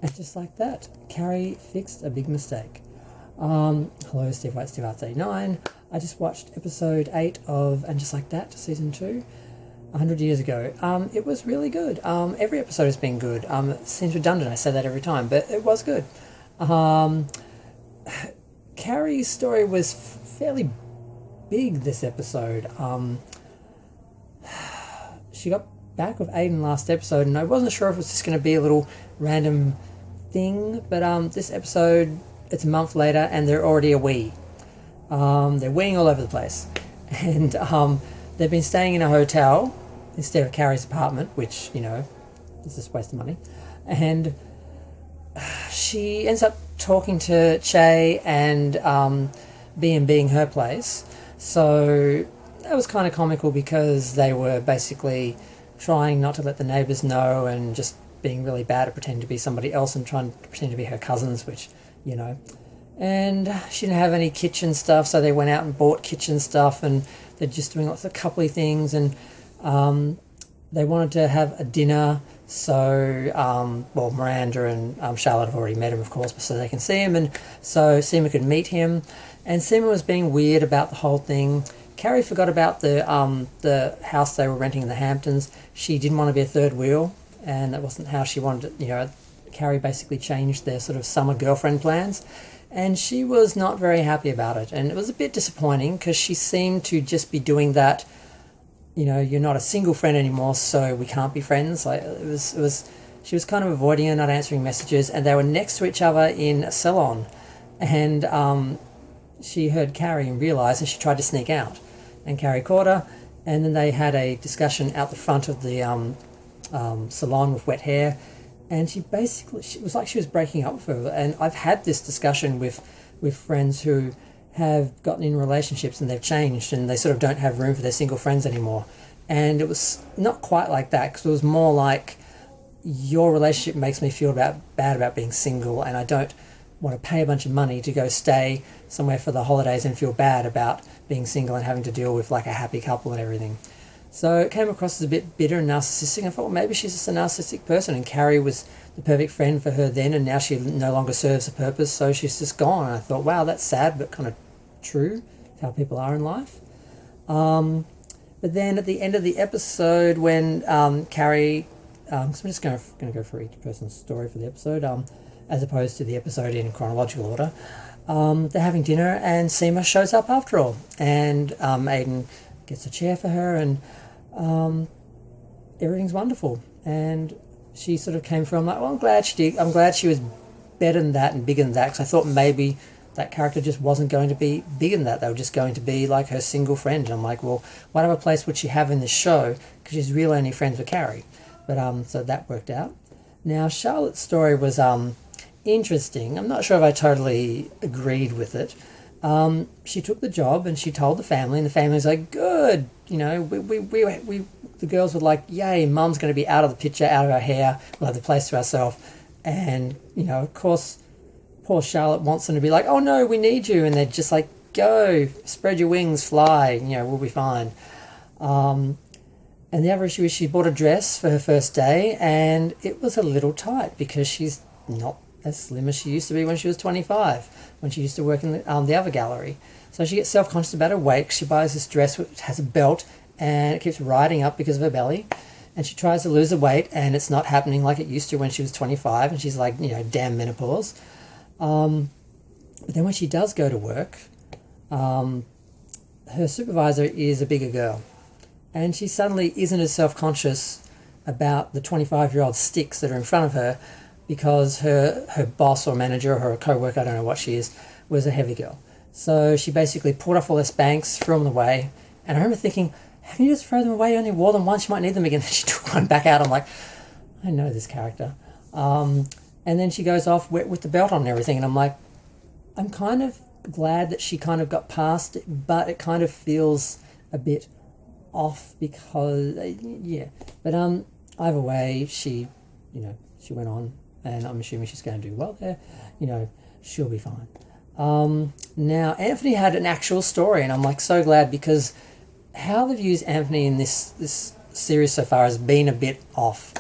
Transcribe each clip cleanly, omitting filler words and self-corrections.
And just like that, Carrie fixed a big mistake. Hello, Steve White, Steve Arts 89. I just watched episode 8 of And Just Like That, season 2, 100 years ago. It was really good. Every episode has been good. It seems redundant, I say that every time, but it was good. Carrie's story was fairly big this episode. She got back with Aiden last episode, and I wasn't sure if it was just going to be a little random thing, but this episode, it's a month later, and they're already a wee. They're weeing all over the place, and they've been staying in a hotel instead of Carrie's apartment, which, you know, is just a waste of money. And she ends up talking to Che and being her place. So that was kind of comical because they were basically trying not to let the neighbours know and just being really bad at pretending to be somebody else and trying to pretend to be her cousins, which, you know. And she didn't have any kitchen stuff, so they went out and bought kitchen stuff, and they're just doing lots of coupley things, and they wanted to have a dinner, so, well, Miranda and Charlotte have already met him, of course, so they can see him, and so Seema could meet him, and Seema was being weird about the whole thing. Carrie forgot about the house they were renting in the Hamptons. She didn't want to be a third wheel, and that wasn't how she wanted it. You know, Carrie basically changed their sort of summer girlfriend plans, and she was not very happy about it. And it was a bit disappointing because she seemed to just be doing that, you know, you're not a single friend anymore, so we can't be friends. Like she was kind of avoiding her, not answering messages, and they were next to each other in a salon, and she heard Carrie and realised, and she tried to sneak out, and Carrie caught her, and then they had a discussion out the front of the salon with wet hair, and she was like she was breaking up with her. And I've had this discussion with friends who have gotten in relationships and they've changed and they sort of don't have room for their single friends anymore, and it was not quite like that, because it was more like, your relationship makes me feel bad about being single, and I don't want to pay a bunch of money to go stay somewhere for the holidays and feel bad about being single and having to deal with like a happy couple and everything. So it came across as a bit bitter and narcissistic. I thought, well, maybe she's just a narcissistic person, and Carrie was the perfect friend for her then, and now she no longer serves a purpose, so she's just gone. And I thought, wow, that's sad, but kind of true of how people are in life. But then at the end of the episode, when Carrie, so I'm just going to go for each person's story for the episode, as opposed to the episode in chronological order. They're having dinner, and Seema shows up after all, and Aiden gets a chair for her, and everything's wonderful. And she sort of came from like, well, I'm glad she did. I'm glad she was better than that and bigger than that, because I thought maybe that character just wasn't going to be bigger than that. They were just going to be like her single friend. And I'm like, well, what other place would she have in this show? Because she's really only friends with Carrie. But so that worked out. Now, Charlotte's story was interesting. I'm not sure if I totally agreed with it. She took the job and she told the family, and the family was like, good. You know, we the girls were like, yay, mum's going to be out of the picture, out of her hair, we'll have the place to ourselves. And, you know, of course, poor Charlotte wants them to be like, oh no, we need you. And they're just like, go, spread your wings, fly, you know, we'll be fine. And the other issue is she bought a dress for her first day, and it was a little tight because she's not as slim as she used to be when she was 25, when she used to work in the other gallery. So she gets self-conscious about her weight. She buys this dress which has a belt, and it keeps riding up because of her belly. And she tries to lose the weight, and it's not happening like it used to when she was 25, and she's like, you know, damn menopause. But then when she does go to work, her supervisor is a bigger girl, and she suddenly isn't as self-conscious about the 25-year-old sticks that are in front of her, because her boss or manager or her co-worker, I don't know what she is, was a heavy girl. So she basically pulled off all her Spanx, threw them away, and I remember thinking, haven't you just thrown them away? You only wore them once, you might need them again. And she took one back out. I'm like, I know this character. And then she goes off with the belt on and everything, and I'm like, I'm kind of glad that she kind of got past it, but it kind of feels a bit off because, yeah. But either way, she went on, and I'm assuming she's going to do well there. You know, she'll be fine. Now, Anthony had an actual story, and I'm like so glad, because how they've used Anthony in this series so far has been a bit off.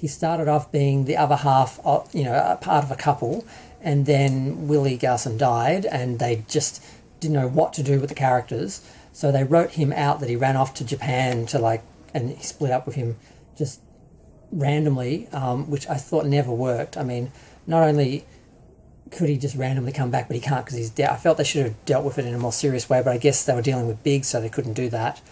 he started off being the other half of, a part of a couple, and then Willie Garson died, and they just didn't know what to do with the characters. So they wrote him out that he ran off to Japan and he split up with him just randomly, which I thought never worked. I mean, not only could he just randomly come back, but he can't because he's dead. I felt they should have dealt with it in a more serious way, but I guess they were dealing with Big, so they couldn't do that.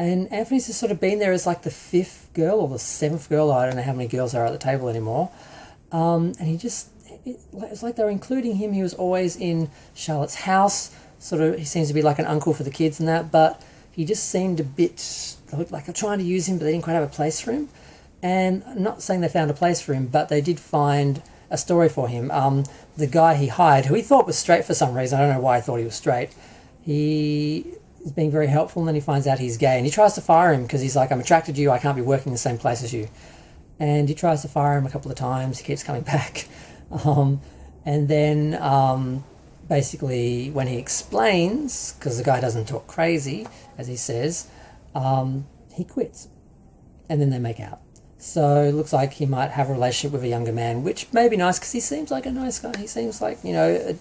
And Anthony's just sort of been there as like the fifth girl or the seventh girl. I don't know how many girls are at the table anymore. And it's like they were including him. He was always in Charlotte's house. Sort of, he seems to be like an uncle for the kids and that, but he just seemed a bit like they're trying to use him, but they didn't quite have a place for him. And I'm not saying they found a place for him, but they did find a story for him. The guy he hired, who he thought was straight for some reason, I don't know why he thought he was straight, he is being very helpful, and then he finds out he's gay, and he tries to fire him because he's like, I'm attracted to you, I can't be working in the same place as you. And he tries to fire him a couple of times, he keeps coming back. And then basically when he explains, because the guy doesn't talk crazy, as he says, he quits. And then they make out. So it looks like he might have a relationship with a younger man, which may be nice because he seems like a nice guy. He seems like,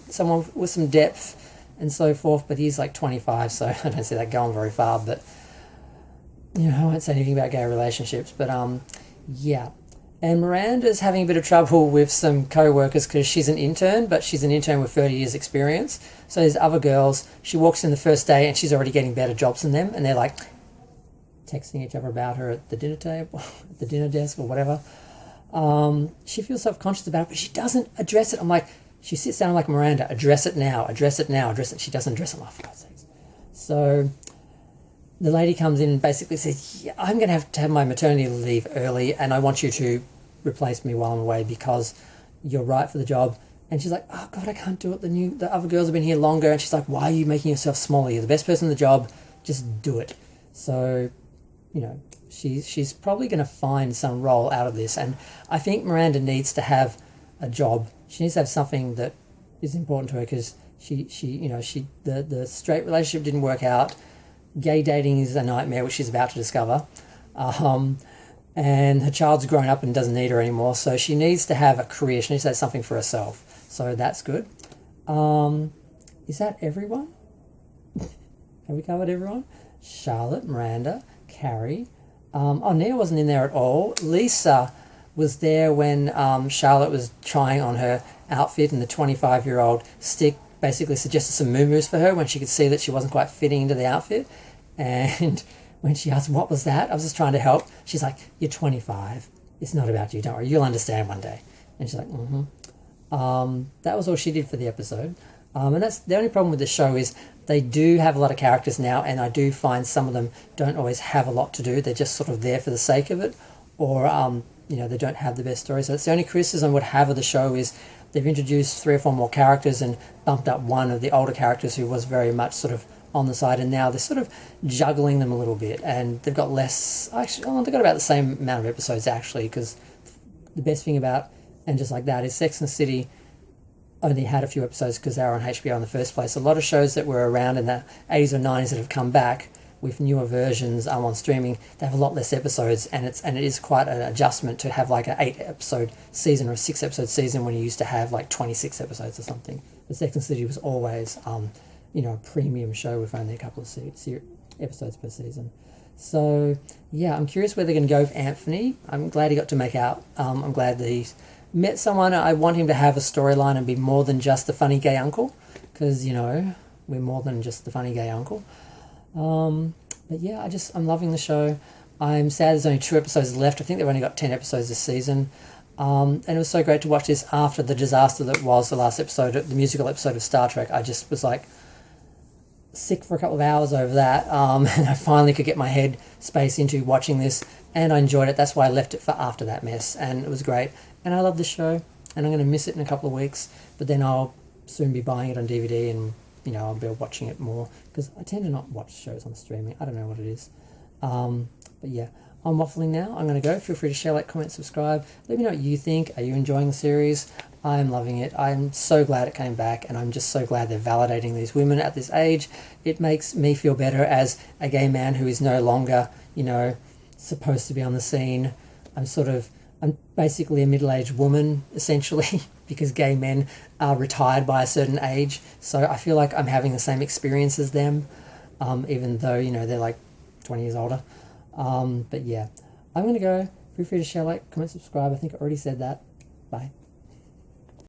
someone with some depth and so forth, but he's like 25, so I don't see that going very far. But, I won't say anything about gay relationships, but yeah. And Miranda's having a bit of trouble with some co-workers because she's an intern, but she's an intern with 30 years experience. So there's other girls, she walks in the first day and she's already getting better jobs than them, and they're like texting each other about her at the dinner table, at the dinner desk or whatever. She feels self-conscious about it, but she doesn't address it. I'm like, she sits down like, Miranda, address it now, address it now, address it. She doesn't address it. For God's sakes. So the lady comes in and basically says, yeah, I'm going to have my maternity leave early, and I want you to replace me while I'm away because you're right for the job. And she's like, oh God, I can't do it. The other girls have been here longer. And she's like, why are you making yourself smaller? You're the best person in the job. Just do it. So, she's probably going to find some role out of this. And I think Miranda needs to have a job. She needs to have something that is important to her because the straight relationship didn't work out. Gay dating is a nightmare, which she's about to discover. And her child's grown up and doesn't need her anymore. So she needs to have a career. She needs to have something for herself. So that's good. Is that everyone? Have we covered everyone? Charlotte, Miranda, Carrie. Nia wasn't in there at all. Lisa was there when Charlotte was trying on her outfit, and the 25-year-old stick basically suggested some moo-moos for her when she could see that she wasn't quite fitting into the outfit. And when she asked, what was that? I was just trying to help. She's like, you're 25. It's not about you. Don't worry. You'll understand one day. And she's like, that was all she did for the episode. And that's the only problem with the show is they do have a lot of characters now, and I do find some of them don't always have a lot to do. They're just sort of there for the sake of it, or they don't have the best story. So that's the only criticism I would have of the show is they've introduced 3 or 4 more characters and bumped up one of the older characters who was very much sort of on the side, and now they're sort of juggling them a little bit, and they've got less. Actually, they've got about the same amount of episodes actually, because the best thing about and just like that is Sex and the City only had a few episodes because they were on HBO in the first place. A lot of shows that were around in the 80s or 90s that have come back with newer versions on streaming, they have a lot less episodes, and it is quite an adjustment to have like an 8-episode season or a 6-episode season when you used to have like 26 episodes or something. But Sex and the City was always a premium show with only a couple of episodes per season. So yeah, I'm curious where they're going to go with Anthony. I'm glad he got to make out. I'm glad that he met someone. I want him to have a storyline and be more than just the funny gay uncle, because we're more than just the funny gay uncle. But yeah, I'm loving the show. I'm sad there's only 2 episodes left. I think they've only got 10 episodes this season. And it was so great to watch this after the disaster that was the last episode, the musical episode of Star Trek. I just was like sick for a couple of hours over that. And I finally could get my head space into watching this, and I enjoyed it. That's why I left it for after that mess, and it was great. And I love this show, and I'm going to miss it in a couple of weeks, but then I'll soon be buying it on DVD, and I'll be watching it more, because I tend to not watch shows on streaming. I don't know what it is. But yeah, I'm waffling now. I'm going to go. Feel free to share, like, comment, subscribe. Let me know what you think. Are you enjoying the series? I'm loving it. I'm so glad it came back, and I'm just so glad they're validating these women at this age. It makes me feel better as a gay man who is no longer, supposed to be on the scene. I'm basically a middle-aged woman, essentially, because gay men are retired by a certain age. So I feel like I'm having the same experience as them, even though, they're like 20 years older. But yeah, I'm going to go. Feel free to share, like, comment, subscribe. I think I already said that. Bye.